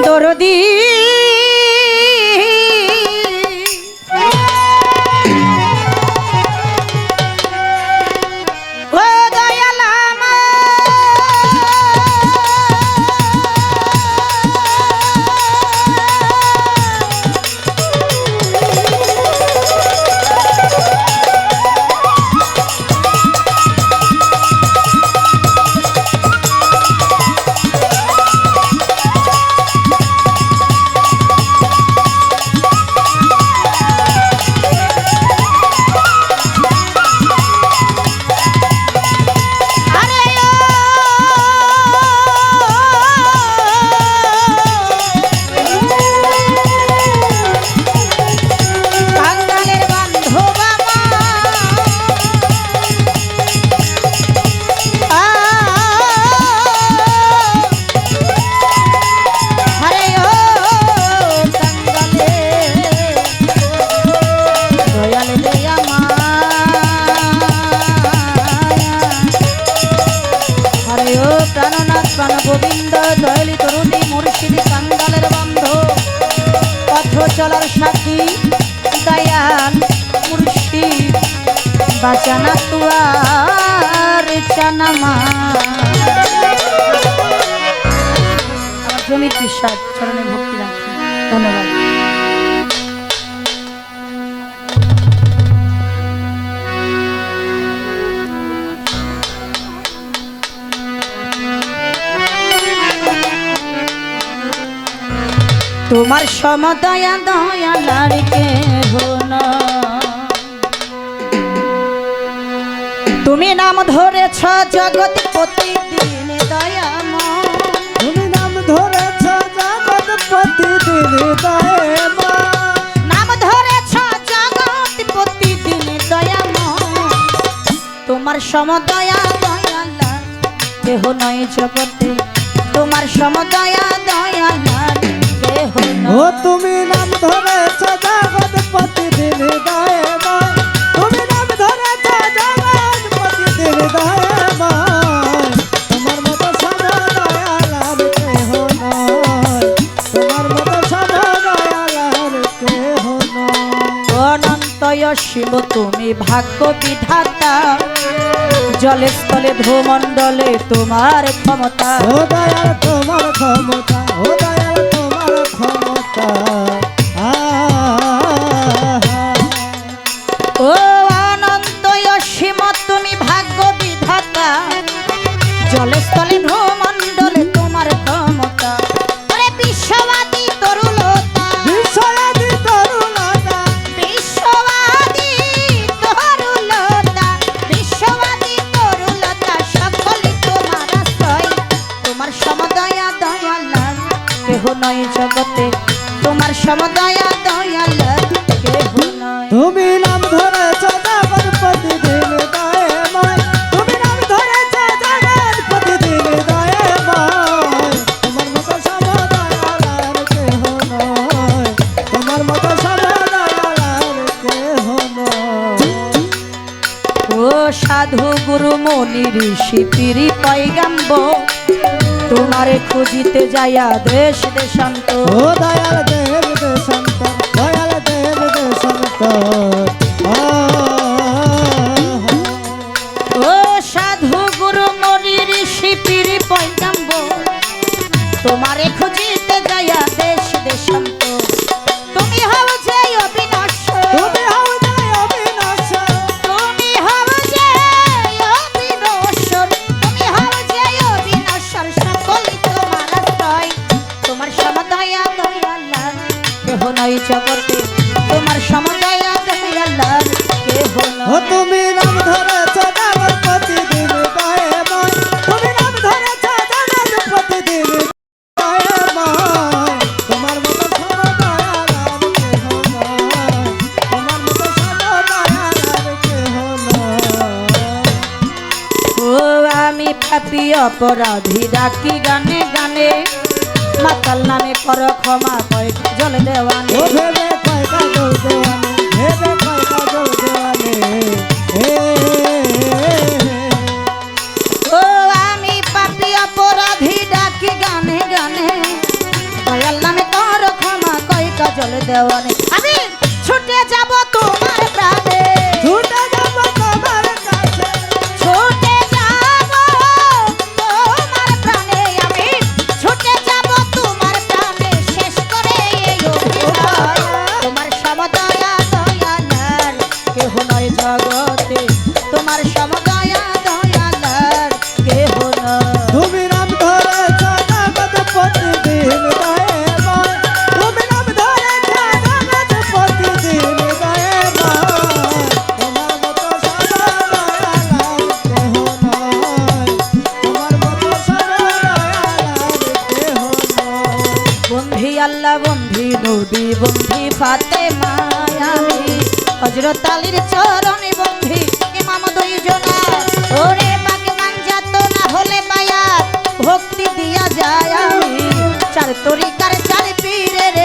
দরদি গোবিন্দ দয়ালি তরুণী মুর্শিদি কাঙ্গালের বন্ধ পথ চলার সাথী দয়াল মুর্শিদ বাঁচানা তুয়ার চানামা। আমার জমির বিশ্বাস চরণে ভক্তি রাখি। ধন্যবাদ। তোমার সমদয়া দয়ালার কেহ না, তুমি নাম ধরেছ জগৎ প্রতিদিন দয়াময়, তুমি নাম ধরেছ জগৎ প্রতিদিন দয়াময়, নাম ধরেছ জগৎ প্রতিদিন দয়াময়। তোমার সমদয়া দয়ালার কেহ নয় জগতে, তোমার সমদয়া দয়ালার কেহ নয়। ও তুমি নাম ধরেছ জগৎ প্রতিদিন দয়াময়, তুমি নাম ধরেছ জগৎ প্রতিদিন দয়াময়। তোমার মতো সমদয়াল আর কেহ নয়, তোমার মতো সমদয়াল আর কেহ নয়। অনন্তয় শিব তুমি ভাগ্য বিধাতা, জলে স্থলে ভূমণ্ডলে তোমার ক্ষমতা। ও দয়াল তোমার ক্ষমতা, ও দয়াল তোমার ক্ষমতা। ও অনন্ত অসীম তুমি ভাগ্য বিধাতা, জলে স্থলে ভূমণ্ডলে তোমার ক্ষমতা। আরে বিশ্ববাদী তরুলতা, বিশ্ববাদী তরুলতা, বিশ্ববাদী তরুলতা, বিশ্ববাদী তরুলতা, সকলে তোমার আশ্রয়। তোমার সমদয়া দয়ালার কেহ নয় জগতে, তোমার সমদয়া দয়ালার কেহ নয়। তুমি নাম ধরেছ জগৎ প্রতিদিন দয়াময়, তুমি নাম ধরেছ জগৎ প্রতিদিন দয়াময়। তোমার মতো সমদয়াল আর কেহ নয়, তোমার মতো সমদয়াল আর কেহ নয়। ও সাধু গুরু মুনি ঋষি পীরি পয়গাম্বর, তোমারে খুঁজিতে যাইয়া দেশ দেশান্ত। ও দয়াল দেব দেশান্তর, দয়াল দেব দেশান্তর। ও সাধু গুরু মুনি ঋষি পীরি পয়গাম্বর, তোমারে খুঁজিতে যাইয়া দেশ দেশান্ত। তুমি হও যে অবিনশ্বর, তুমি হও যে অবিনশ্বর, তুমি হও যে অবিনশ্বর, তুমি হও যে অবিনশ্বর, সকলে তোমার আশ্রয়। তোমার সমদয়া দয়ালার কেহ নয় জগতে, তোমার সমদয়া দয়ালার কেহ ও নয়। তুমি নাম ধরেছ জগৎ প্রতিদিন দয়াময়, তুমি নাম ধরেছ জগৎ প্রতিদিন দয়াময়। তোমার মতো সমদয়াল আর কেহ নয়, তোমার মতো সমদয়াল আর কেহ নয়। ও আমি পাপী অপরাধী ডাকি গানে গানে, মাতাল নামে কর ক্ষমা কয় জল দেওয়ানে। ও ভেবে কয় কাজল দেওয়ানে, ভেবে কয় কাজল দেওয়ানে। ও আমি পাপী অপরাধী ডাকি গানে গানে দয়াল নামে কর ক্ষমা কই কাজল দেওয়ানে আমি ছুটে যাব তোমার প্রাণে ছুটে যাব তোমার কাছে ছুটে যাব তোমার প্রাণে আমি ছুটে যাব তোমার প্রাণে শেষ করে এই অভিনয় তোমার সমদয়া দয়ালার কেহ নয় জগতে তোমার সমদয়া দয়ালার কেহ নয় তুমি নাম ধরেছ জগৎ প্রতিদিন গায়ে গায় তুমি নাম ধরেছ জগৎ প্রতিদিন গায়ে গায় তোমার মতো সদয়ালার কেহ নয় তোমার মতো সদয়ালার কেহ নয় বন্ধি আল্লাহ বন্ধি নবী বন্ধি ফাতেমা আমি হযরত আলীর চরণে বন্ধি ইমাম দুইজনা ওরে বাগমান যাত না হলে বায়াত ভক্তি দিয়া যায় আমি চার তরিকার চার পীরের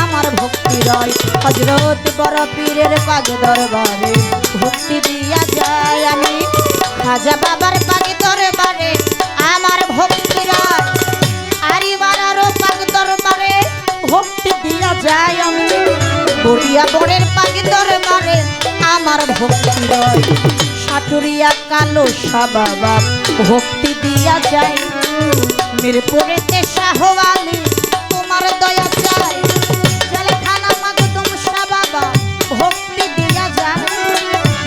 আমার ভক্তি রয় হযরত বড় পীরের পাগ দরবারে ভক্তি দিয়া যায় আমি খাজা বাবার পাগ দরবারে আমার ভক্তি রয় আরিবারারও পাগ দরবারে ভক্তি দিয়া যায় আমি বড়িয়া বড়ের পাগ দরবারে আমার ভক্তি রয় সাটুরিয়া কালো বাবা ভক্তি দিয়া যায় মিরপুরেতে শাহওয়ালি তোমার দয়া চাই জলখানা মাগদুম বাবা ভক্তি দিয়া যায়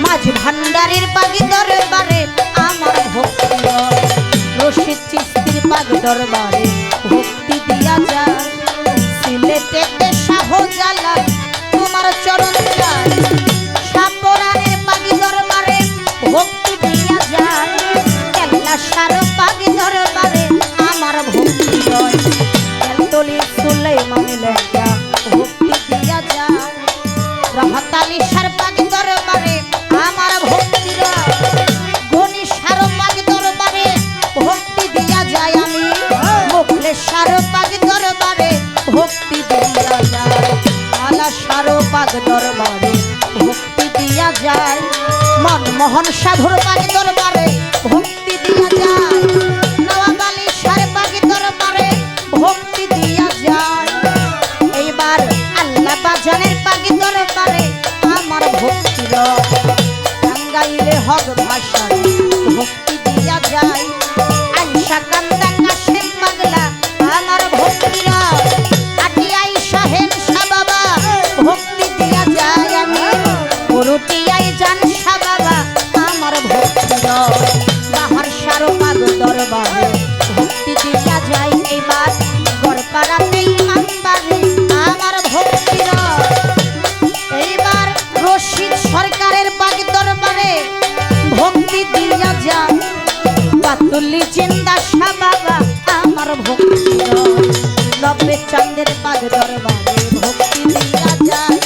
মাঝ ভান্ডারের পাগ দরবারে আমার ভক্তি রয় রশিদ চিস্তির পাগ দরবারে ভক্তি দিয়া যায় সিলেটেতে শাহজালাল তোমার চরণ চাই সাপরানের পাগ দরবারে ভক্তি দিয়া যায় কেল্লাসার পাগ দরবারে আমার ভক্তি রয় কেলতলি সুলাইমান লেখা ভক্তি দিয়া যায় রহত আলী সার পাগ দরবারে আমার ভক্তি রয় গণিসার পাগ দরবারে ভক্তি দিয়া যায় আমি মুখলেসার পাগ দরবারে ভক্তি দিয়া যায় আলাসার পাগ দরবারে ভক্তি দিয়া যায় মনমোহন সাধুর পাগ দরবারে ভক্তি দিয়া যায় নওয়াব আলী সার পাগ দরবারে ভক্তি দিয়া যায় এইবার আল্লাহ বাজানের পাগ দরবারে আমার ভক্তি রয় টাঙ্গাইলে হক ভাষায় ভক্তি দিয়া যায় আইসা কান্দা কাশেম পাগলা আমার ভক্তি রয় আটিয়াই সাহেব বাবা ভক্তি দিয়া যায় আমি পুরুটিয়াই জান বাবা আমার ভক্তি রয় বাহার সারো পাগ দরবারে ভক্তি দিয়া যায় এইবার গড়পাড়াতে ইমামবাড়ি আমার ভক্তি রয় এইবার রশিদ সরকারের পাগ দরবারে ভক্তি দিয়া যায় পাতুলি জিন্দা বাবা আমার ভক্তি রয় নব্বে চাঁদের পাগ দরবারে ভক্তি দিয়া যায়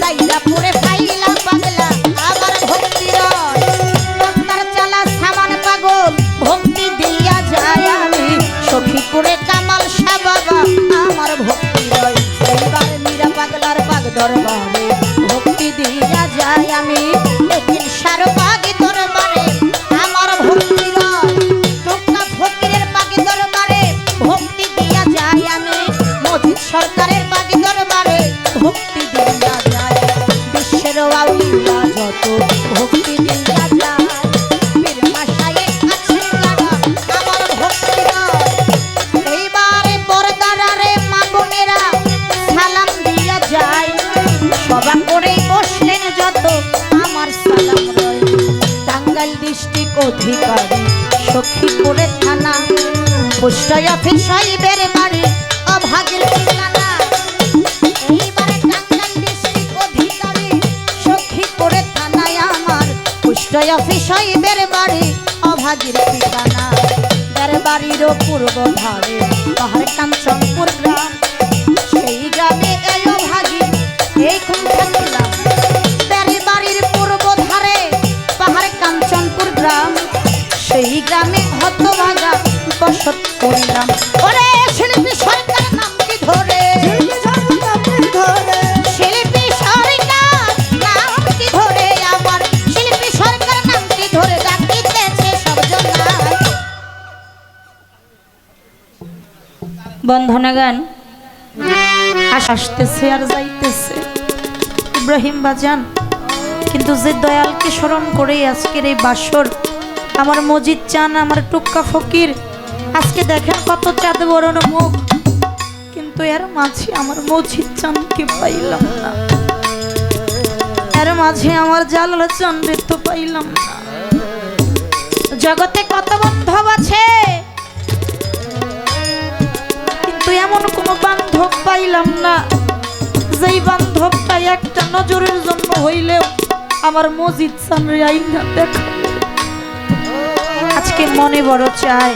লাইলাপুরে ফাইলা পাগলা আমার ভক্তি রয় তার চালা সামান পাগল ভক্তি দিয়া যায় আমি সখীপুরে কামাল বাবা আমার ভক্তি রয় এইবার মীরা পাগলার পাগ দরবারে ভক্তি দিয়া যায় আমি এদিন সার পাগ দরবারে আমার ভক্তি রয় টুকটা ফকিরের পাগ দরবারে ভক্তি দিয়া যায় আমি মজিদ সরকারের পাগ দরবারে ভক্তি দিয়া যায় বিশ্বের আউলিয়া যত ভক্তি দিয়া যায় পীর মাশায়ে আছে যারা আমার ভক্তি রয় এইবারে বরদারারে মা বোনেরা সালাম দিয়া যায় সভা করে বসলেন যত আমার সালাম রয় টাঙ্গাইল ডিস্ট্রিক্ট অধিকারী সখীপুরে থানা পোস্ট অফিস সাহেবের বাড়ি অভাগীর ঠিকানা এইবারে টাঙ্গাইল ডিস্ট্রিক্ট অধিকারী সখীপুরে থানায় আমার পোস্ট অফিস সাহেবের বাড়ি অভাগীর ঠিকানা তার বাড়িরও পূর্ব ধারে পাহাড় কাঞ্চনপুর গ্রাম সেই গ্রামে এই অভাগী এই খুন থাকলাম তার বাড়ির পূর্ব ধারে পাহাড় কাঞ্চনপুর গ্রাম সেই গ্রামে হতভাগা বসত করিলাম ওরে শিল্পী সরকার নামটি ধরে শিল্পী সরকার নামটি ধরে আমার শিল্পী সরকার নামটি ধরে ডাকিতেছে সব জনা বন্ধনা গান আসতেছে আর যাইতেছে ইব্রাহিম বাজান, কিন্তু যে দয়ালকে স্মরণ করে আজকের এই বাসর, আমার মজিদ চান, আমার টুক্কা ফকির, আজকে দেখেন কত চাঁদ বরণ মুখ, কিন্তু এর মাঝে আমার মজিদ চানকে পাইলাম না, এর মাঝে আমার জালাল চানরে তো পাইলাম না। জগতে কত বান্ধব আছে, কিন্তু এমন কোনো বান্ধব পাইলাম না যেই বান্ধবটা একটা নজরের জন্য হইলেও আমার মজিদ চানরে আইনা দেখা। আজকে মনে বড় চায়